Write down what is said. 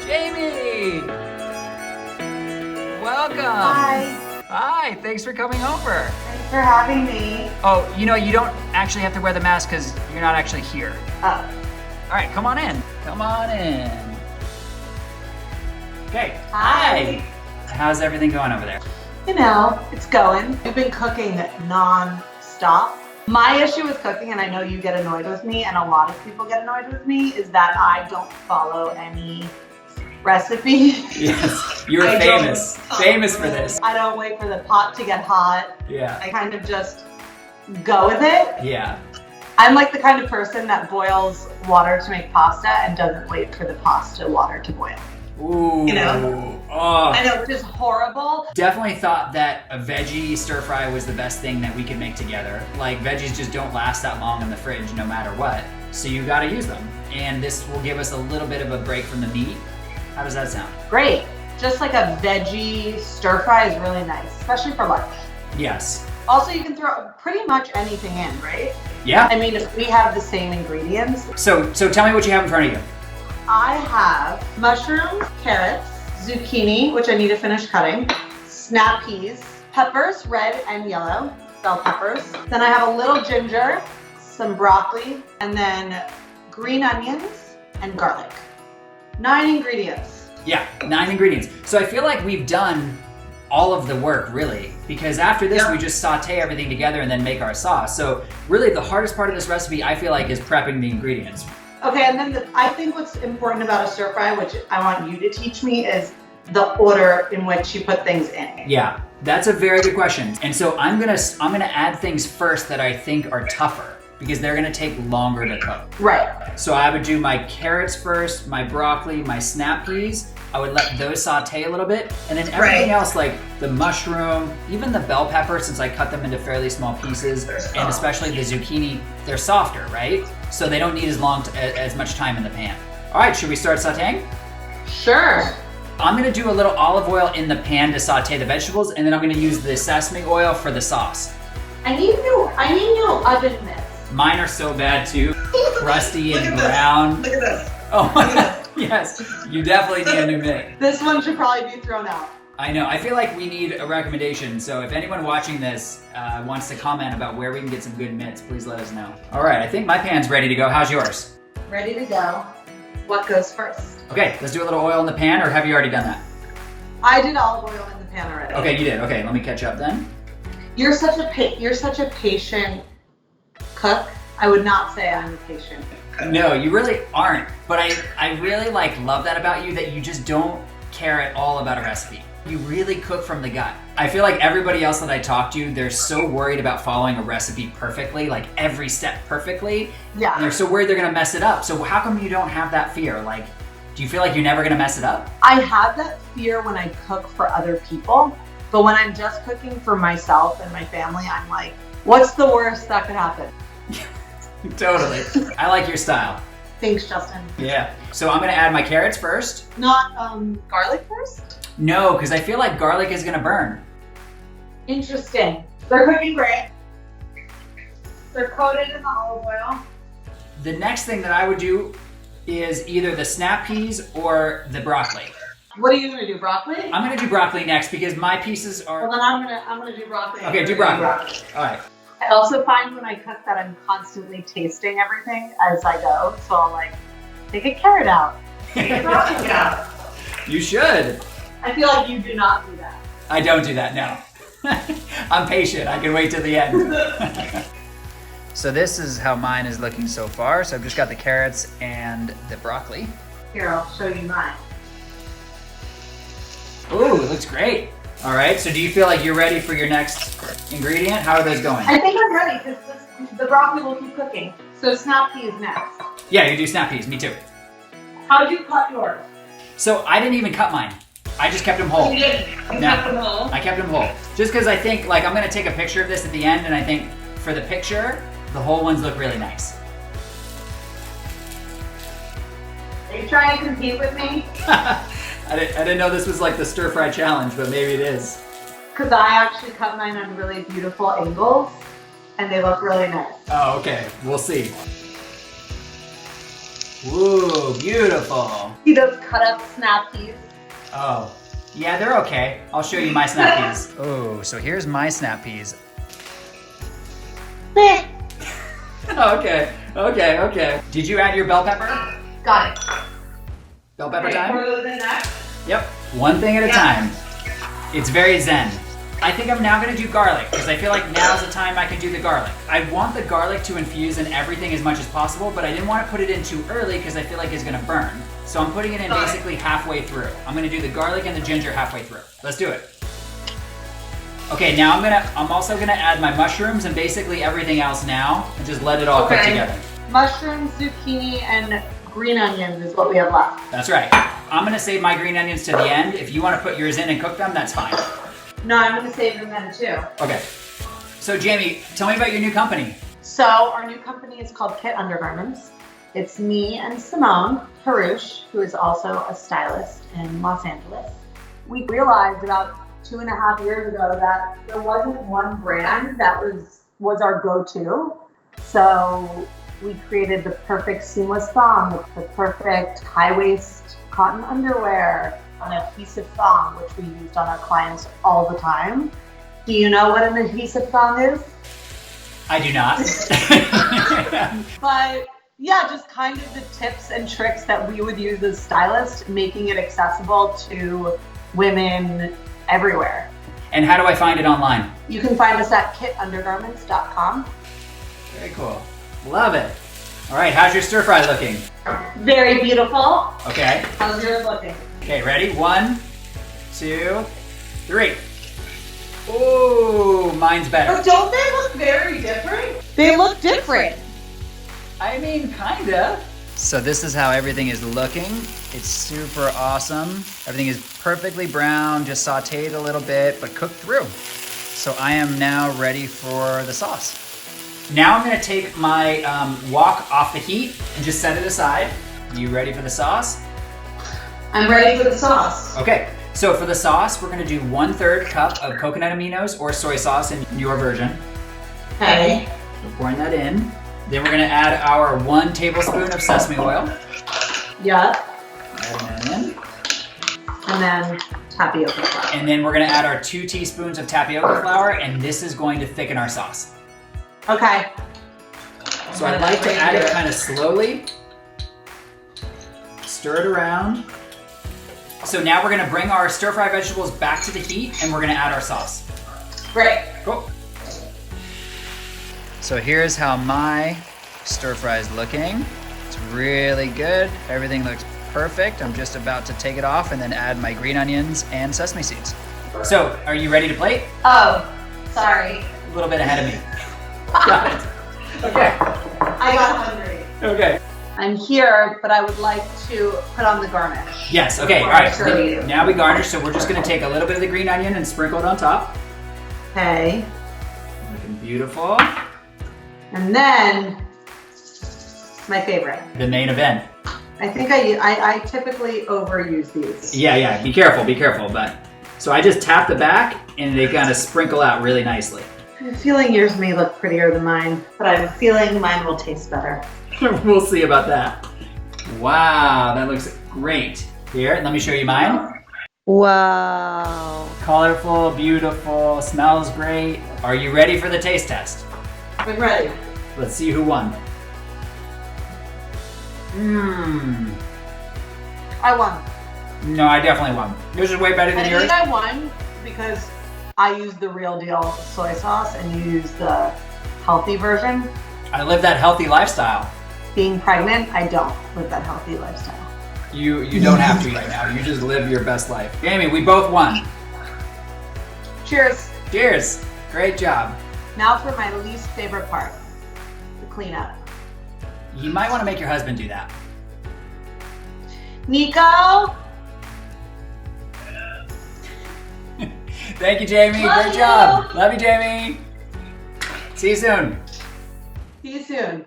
Jamie! Welcome! Hi. Hi, thanks for coming over. Thanks for having me. Oh, you know, you don't actually have to wear the mask because you're not actually here. Oh. All right, come on in. Come on in. Okay. Hi. How's everything going over there? You know, it's going. We've been cooking non-stop. My issue with cooking, and I know you get annoyed with me, and a lot of people get annoyed with me, is that I don't follow any recipe. Yes, you're famous. Famous for this. I don't wait for the pot to get hot. Yeah. I kind of just go with it. Yeah. I'm like the kind of person that boils water to make pasta and doesn't wait for the pasta water to boil. Ooh. You know? Oh. I know, which is horrible. Definitely thought that a veggie stir fry was the best thing that we could make together. Like, veggies just don't last that long in the fridge no matter what. So you gotta use them. And this will give us a little bit of a break from the meat. How does that sound? Great. Just like a veggie stir fry is really nice, especially for lunch. Yes. Also, you can throw pretty much anything in, right? Yeah. I mean, if we have the same ingredients. So tell me what you have in front of you. I have mushrooms, carrots, zucchini, which I need to finish cutting, snap peas, peppers, red and yellow, bell peppers. Then I have a little ginger, some broccoli, and then green onions and garlic. 9 ingredients. Yeah, 9 ingredients. So I feel like we've done all of the work, really, because after this, we just saute everything together and then make our sauce. So really the hardest part of this recipe, I feel like, is prepping the ingredients. Okay, and then I think what's important about a stir fry, which I want you to teach me, is the order in which you put things in. Yeah, that's a very good question. And so I'm gonna add things first that I think are tougher because they're gonna take longer to cook. Right. So I would do my carrots first, my broccoli, my snap peas. I would let those saute a little bit, and then everything else, like the mushroom, even the bell pepper, since I cut them into fairly small pieces, and especially the zucchini, they're softer, right? So they don't need as much time in the pan. All right, should we start sauteing? Sure. I'm gonna do a little olive oil in the pan to saute the vegetables, and then I'm gonna use the sesame oil for the sauce. I need new oven mitts. Mine are so bad too, crusty and brown. Look at this. Oh my God. Yes, you definitely need a new mitt. This one should probably be thrown out. I know, I feel like we need a recommendation, so if anyone watching this wants to comment about where we can get some good mitts, please let us know. All right, I think my pan's ready to go. How's yours? Ready to go. What goes first? Okay, let's do a little oil in the pan, or have you already done that? I did olive oil in the pan already. Okay, you did. Okay, let me catch up then. You're such a patient cook. I would not say I'm patient. No, you really aren't, but I really love that about you, that you just don't care at all about a recipe. You really cook from the gut. I feel like everybody else that I talk to, they're so worried about following a recipe perfectly, like every step perfectly. Yeah. And they're so worried they're gonna mess it up. So how come you don't have that fear? Like, do you feel like you're never gonna mess it up? I have that fear when I cook for other people, but when I'm just cooking for myself and my family, I'm like, what's the worst that could happen? Totally. I like your style. Thanks, Justin. Yeah. So I'm gonna add my carrots first. Not garlic first? No, because I feel like garlic is gonna burn. Interesting. They're cooking great. They're coated in the olive oil. The next thing that I would do is either the snap peas or the broccoli. What are you gonna do, broccoli? I'm gonna do broccoli next because my pieces are... Well, then I'm gonna do broccoli. Okay, do broccoli. All right. I also find when I cook that I'm constantly tasting everything as I go. So I'll like, take a carrot out, take a broccoli out. You should. I feel like you do not do that. I don't do that, no. I'm patient, I can wait till the end. So this is how mine is looking so far. So I've just got the carrots and the broccoli. Here, I'll show you mine. Ooh, it looks great. All right, so do you feel like you're ready for your next ingredient? How are those going? I think I'm ready because the broccoli will keep cooking. So snap peas next. Yeah, you do snap peas, me too. How did you cut yours? So I didn't even cut mine. I just kept them whole. You didn't. You kept them whole. I kept them whole. Just because I think, like, I'm gonna take a picture of this at the end, and I think for the picture, the whole ones look really nice. Are you trying to compete with me? I didn't know this was like the stir fry challenge, but maybe it is. Because I actually cut mine on really beautiful angles, and they look really nice. Oh, okay. We'll see. Ooh, beautiful. He does cut up snap peas. Oh, yeah, they're okay. I'll show you my snap peas. Oh, so here's my snap peas. Okay. Did you add your bell pepper? Got it. Bell pepper Okay, time? pour those in next. Yep, one thing at a time. It's very zen. I think I'm now gonna do garlic because I feel like now's the time I can do the garlic. I want the garlic to infuse in everything as much as possible, but I didn't want to put it in too early because I feel like it's gonna burn. So I'm putting it in basically halfway through. I'm gonna do the garlic and the ginger halfway through. Let's do it. Okay, now I'm also gonna add my mushrooms and basically everything else now and just let it all cook together. Mushrooms, zucchini, and green onions is what we have left. That's right. I'm gonna save my green onions to the end. If you wanna put yours in and cook them, that's fine. No, I'm gonna save them then too. Okay. So Jamie, tell me about your new company. So our new company is called Kit Undergarments. It's me and Simone Harouche, who is also a stylist in Los Angeles. We realized about 2.5 years ago that there wasn't one brand that was our go-to. So we created the perfect seamless thong, the perfect high-waist cotton underwear, an adhesive thong, which we used on our clients all the time. Do you know what an adhesive thong is? I do not. But yeah, just kind of the tips and tricks that we would use as stylists, making it accessible to women everywhere. And how do I find it online? You can find us at kitundergarments.com. Very cool. Love it. All right, how's your stir fry looking? Very beautiful. Okay. How's yours looking? Okay, ready? 1, 2, 3. Ooh, mine's better. But don't they look very different? They look different. I mean, kinda. So this is how everything is looking. It's super awesome. Everything is perfectly brown, just sauteed a little bit, but cooked through. So I am now ready for the sauce. Now I'm gonna take my wok off the heat and just set it aside. You ready for the sauce? I'm ready for the sauce. Okay, so for the sauce, we're gonna do 1/3 cup of coconut aminos or soy sauce in your version. Okay. We're pouring that in. Then we're gonna add our 1 tablespoon of sesame oil. Yeah. Add that in. And then tapioca flour. And then we're gonna add our 2 teaspoons of tapioca flour, and this is going to thicken our sauce. Okay. So I like to add it kind of slowly. Stir it around. So now we're gonna bring our stir-fry vegetables back to the heat, and we're gonna add our sauce. Great. Cool. So here's how my stir-fry is looking. It's really good. Everything looks perfect. I'm just about to take it off and then add my green onions and sesame seeds. So, are you ready to plate? Oh, sorry. A little bit ahead of me. Got it. Okay. I got hungry. Okay. I'm here, but I would like to put on the garnish. Yes, okay, all right. Now we garnish, so we're just gonna take a little bit of the green onion and sprinkle it on top. Okay. Looking beautiful. And then, my favorite. The main event. I think I typically overuse these. Yeah, be careful, but. So I just tap the back and they kind of sprinkle out really nicely. I'm feeling yours may look prettier than mine, but I'm feeling mine will taste better. We'll see about that. Wow, that looks great. Here, let me show you mine. Wow. Colorful, beautiful, smells great. Are you ready for the taste test? I'm ready. Let's see who won. I won. No, I definitely won. Yours is way better than yours. I think I won because I used the real deal soy sauce and you used the healthy version. I live that healthy lifestyle. Being pregnant, I don't live that healthy lifestyle. You don't have to right now. You just live your best life. Jamie, we both won. Cheers. Cheers. Great job. Now for my least favorite part, the cleanup. You might want to make your husband do that. Nico? Thank you, Jamie. Love Great you. job. Love you, Jamie. See you soon. See you soon.